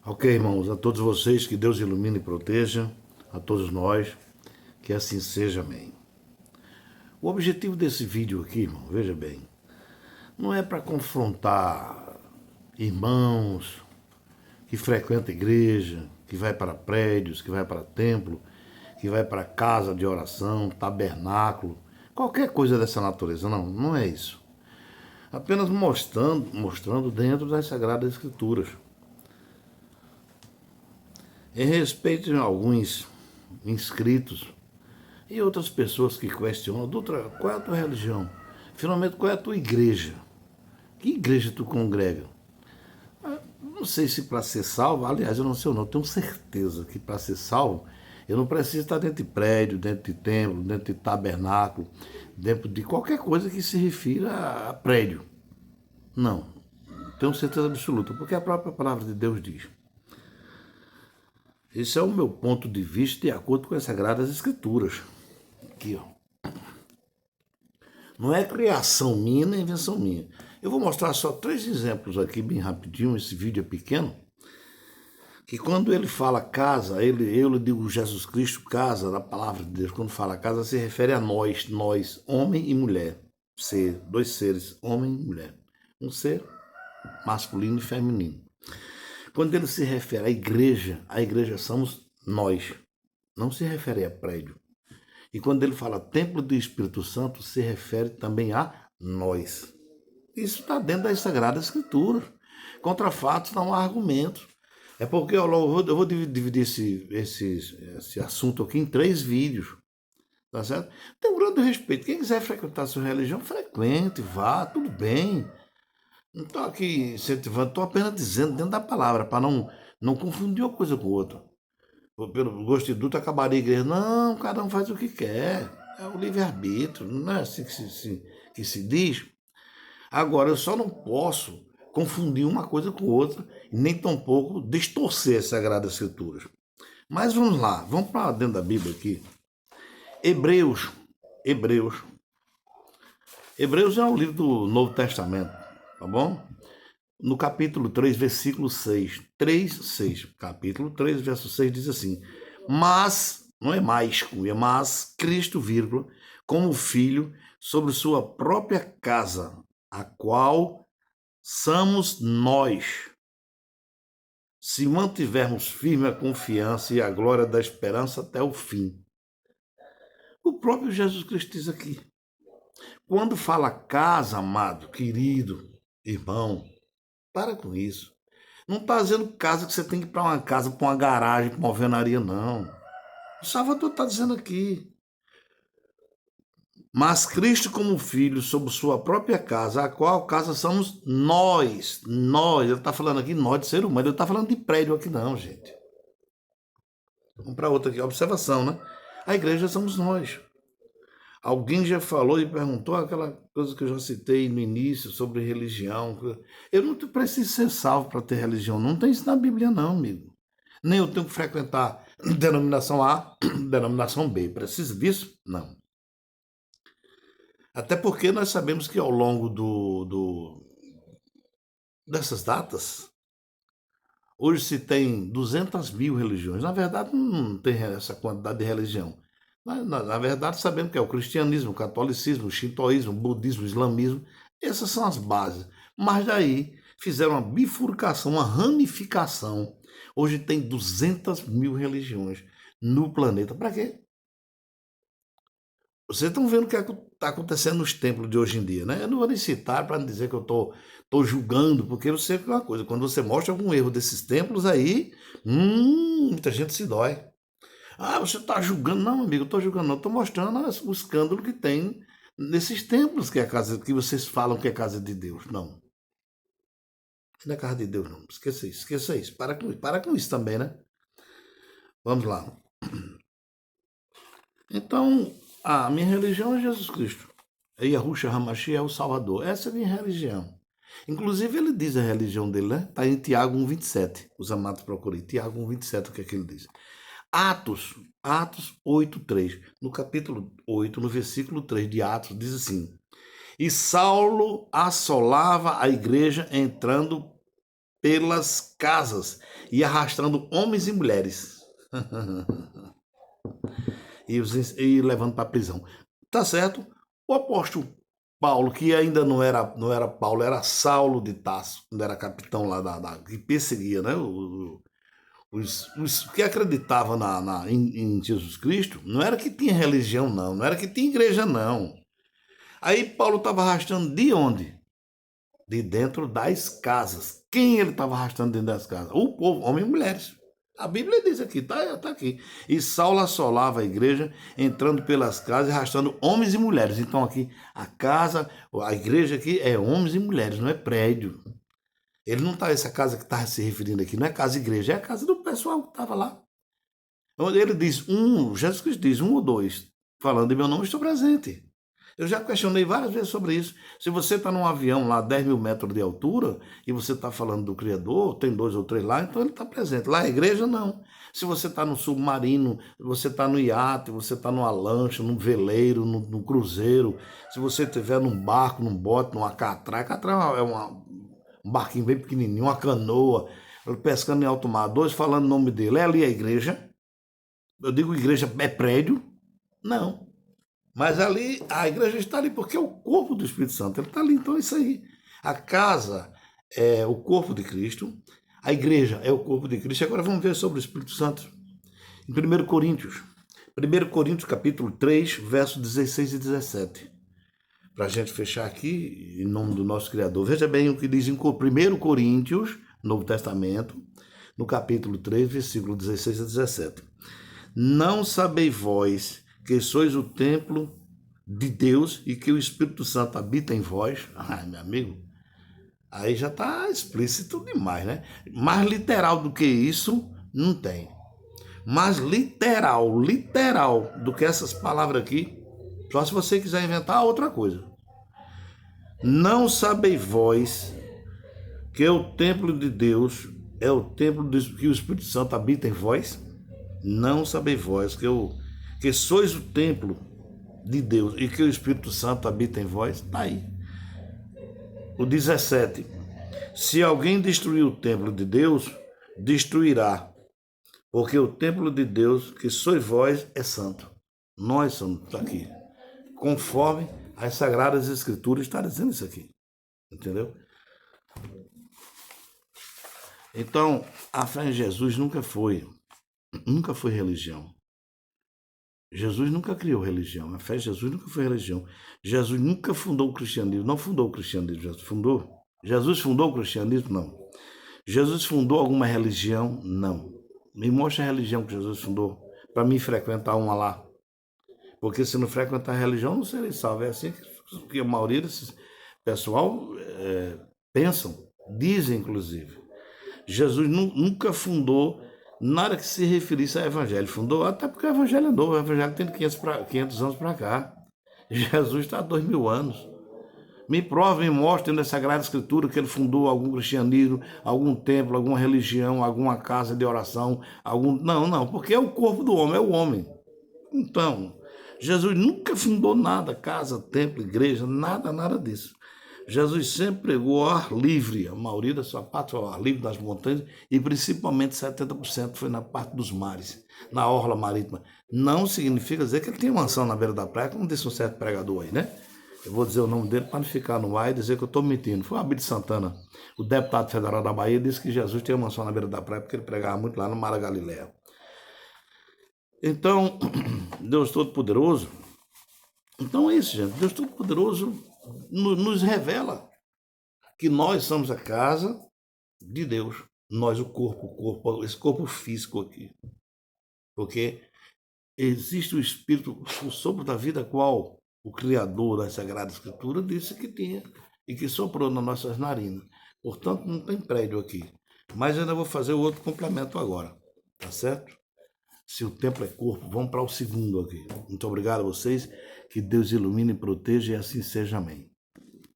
Ok, irmãos, a todos vocês, que Deus ilumine e proteja, a todos nós, que assim seja, amém. O objetivo desse vídeo aqui, irmão, veja bem, não é para confrontar irmãos que frequentam a igreja, que vai para prédios, que vai para templo, que vai para casa de oração, tabernáculo, qualquer coisa dessa natureza, não é isso. Apenas mostrando dentro das Sagradas Escrituras. Em respeito a alguns inscritos e outras pessoas que questionam, Dutra, qual é a tua religião? Finalmente, qual é a tua igreja? Que igreja tu congrega? Não sei se para ser salvo, aliás, eu não sei, não, tenho certeza que para ser salvo, eu não preciso estar dentro de prédio, dentro de templo, dentro de tabernáculo, dentro de qualquer coisa que se refira a prédio. Não, tenho certeza absoluta, porque a própria palavra de Deus diz. Esse é o meu ponto de vista de acordo com as Sagradas Escrituras. Aqui, ó. Não é criação minha nem invenção minha. Eu vou mostrar só 3 exemplos aqui, bem rapidinho, esse vídeo é pequeno. Que quando ele fala casa, eu digo Jesus Cristo, casa, da palavra de Deus, quando fala casa, se refere a nós, homem e mulher. Ser, 2 seres, homem e mulher. Um ser masculino e feminino. Quando ele se refere à igreja somos nós. Não se refere a prédio. E quando ele fala templo do Espírito Santo, se refere também a nós. Isso está dentro das Sagradas Escrituras. Contra fatos não há argumentos. É porque eu vou dividir esse assunto aqui em 3 vídeos. Tá certo? Tem um grande respeito. Quem quiser frequentar a sua religião, frequente, vá, tudo bem. Não estou aqui incentivando, estou apenas dizendo dentro da palavra, para não confundir uma coisa com outra. Pelo gosto de Dutra acabaria a igreja. Não, cada um faz o que quer. É o livre-arbítrio, não é assim que se diz. Agora, eu só não posso confundir uma coisa com outra, e nem tampouco distorcer as Sagradas Escrituras. Mas vamos lá, vamos para dentro da Bíblia aqui. Hebreus é um livro do Novo Testamento, tá bom? No capítulo 3, versículo 6. 3, 6. Capítulo 3, verso 6 diz assim: Mas, não é mais, é mas, Cristo, vírgula, como filho, sobre sua própria casa, a qual somos nós, se mantivermos firme a confiança e a glória da esperança até o fim. O próprio Jesus Cristo diz aqui. Quando fala casa, amado, querido, irmão, para com isso. Não está dizendo casa que você tem que ir para uma casa, para uma garagem, para uma alvenaria, não. O Salvador está dizendo aqui. Mas Cristo como filho sobre sua própria casa, a qual casa somos nós. Nós, ele está falando aqui nós de ser humano, ele está falando de prédio aqui não, gente. Vamos para outra aqui, observação, né? A igreja somos nós. Alguém já falou e perguntou aquela coisa que eu já citei no início sobre religião. Eu não preciso ser salvo para ter religião. Não tem isso na Bíblia, não, amigo. Nem eu tenho que frequentar denominação A, denominação B. Preciso disso? Não. Até porque nós sabemos que ao longo dessas datas, hoje se tem 200 mil religiões. Na verdade, não tem essa quantidade de religião. Na verdade, sabemos que é o cristianismo, o catolicismo, o shintoísmo, o budismo, o islamismo. Essas são as bases. Mas daí fizeram uma bifurcação, uma ramificação. Hoje tem 200 mil religiões no planeta. Para quê? Vocês estão vendo o que está acontecendo nos templos de hoje em dia, né? Eu não vou nem citar para não dizer que eu tô julgando, porque eu sei que é uma coisa. Quando você mostra algum erro desses templos aí, muita gente se dói. Ah, você está julgando? Não, amigo, eu estou julgando, não. Estou mostrando o escândalo que tem nesses templos que é a casa, que vocês falam que é casa de Deus. Não. Não é casa de Deus, não. Esqueça isso, esqueça isso. Para com isso também, né? Vamos lá. Então, a minha religião é Jesus Cristo. Yahushua Hamashi é o Salvador. Essa é a minha religião. Inclusive, ele diz a religião dele, né? Está em Tiago 1,27. Os amados procurem. Tiago 1,27, o que é que ele diz? Atos 8:3. No capítulo 8, no versículo 3 de Atos, diz assim: E Saulo assolava a igreja entrando pelas casas e arrastando homens e mulheres e levando para a prisão. Tá certo? O apóstolo Paulo, que ainda não era Paulo, era Saulo de Tarso, quando era capitão lá que perseguia, né? Os que acreditavam em Jesus Cristo, não era que tinha religião, não era que tinha igreja, não. Aí Paulo estava arrastando de onde? De dentro das casas. Quem ele estava arrastando dentro das casas? O povo, homens e mulheres. A Bíblia diz aqui, tá aqui. E Saulo assolava a igreja, entrando pelas casas e arrastando homens e mulheres. Então aqui, a igreja aqui é homens e mulheres, não é prédio. Ele não está, essa casa que está se referindo aqui, não é casa igreja, é a casa do pessoal que estava lá. Onde ele diz Jesus Cristo diz ou dois, falando em meu nome, estou presente. Eu já questionei várias vezes sobre isso. Se você está num avião lá, 10 mil metros de altura, e você está falando do Criador, tem 2 ou 3 lá, então ele está presente. Lá a igreja, não. Se você está no submarino, você está no iate, você está numa lancha, num veleiro, num cruzeiro, se você estiver num barco, num bote, numa catraca é um barquinho bem pequenininho, uma canoa, pescando em alto mar, 2 falando o nome dele. É ali a igreja? Eu digo igreja é prédio? Não. Mas ali, a igreja está ali porque é o corpo do Espírito Santo. Ele está ali, então é isso aí. A casa é o corpo de Cristo, a igreja é o corpo de Cristo. Agora vamos ver sobre o Espírito Santo. Em 1 Coríntios. 1 Coríntios capítulo 3, versos 16 e 17. Para a gente fechar aqui, em nome do nosso Criador. Veja bem o que diz em 1 Coríntios, Novo Testamento, no capítulo 3, versículo 16 a 17. Não sabeis vós que sois o templo de Deus e que o Espírito Santo habita em vós? Ai, meu amigo, aí já está explícito demais, né? Mais literal do que isso, não tem. Mais literal do que essas palavras aqui, só se você quiser inventar outra coisa. Não sabeis vós que o templo de Deus é o templo que o Espírito Santo habita em vós? Não sabeis vós que sois o templo de Deus e que o Espírito Santo habita em vós? Está aí. O 17. Se alguém destruir o templo de Deus, destruirá, porque o templo de Deus, que sois vós, é santo. Nós somos aqui. Conforme as Sagradas Escrituras está dizendo isso aqui. Entendeu? Então, a fé em Jesus nunca foi religião. Jesus nunca criou religião. A fé em Jesus nunca foi religião. Jesus nunca fundou o cristianismo. Não fundou o cristianismo. Jesus fundou o cristianismo? Não. Jesus fundou alguma religião? Não. Me mostra a religião que Jesus fundou para mim frequentar uma lá. Porque se não frequentar a religião, não serei salvo. É assim que a maioria desses pessoal pensam, dizem inclusive. Jesus nunca fundou nada que se referisse ao evangelho. Fundou, até porque o evangelho andou. O evangelho tem 500 anos para cá. Jesus está há 2000 anos. Me prova, me mostre na Sagrada Escritura que ele fundou algum cristianismo, algum templo, alguma religião, alguma casa de oração, Não, porque é o corpo do homem, é o homem. Então, Jesus nunca fundou nada, casa, templo, igreja, nada disso. Jesus sempre pregou ao ar livre, a maioria da sua parte foi ao ar livre das montanhas e principalmente 70% foi na parte dos mares, na orla marítima. Não significa dizer que ele tinha mansão na beira da praia, como disse um certo pregador aí, né? Eu vou dizer o nome dele para não ficar no ar e dizer que eu estou mentindo. Foi o Abílio Santana, o deputado federal da Bahia, disse que Jesus tinha mansão na beira da praia porque ele pregava muito lá no Mar da Galileia. Então, Deus Todo-Poderoso, então é isso, gente. Deus Todo-Poderoso nos revela que nós somos a casa de Deus. Nós, o corpo, esse corpo físico aqui. Porque existe o Espírito, o sopro da vida, qual o Criador da Sagrada Escritura disse que tinha e que soprou nas nossas narinas. Portanto, não tem prédio aqui. Mas eu ainda vou fazer o outro complemento agora. Tá certo? Se o templo é corpo, vamos para o segundo aqui. Muito obrigado a vocês. Que Deus ilumine e proteja e assim seja. Amém.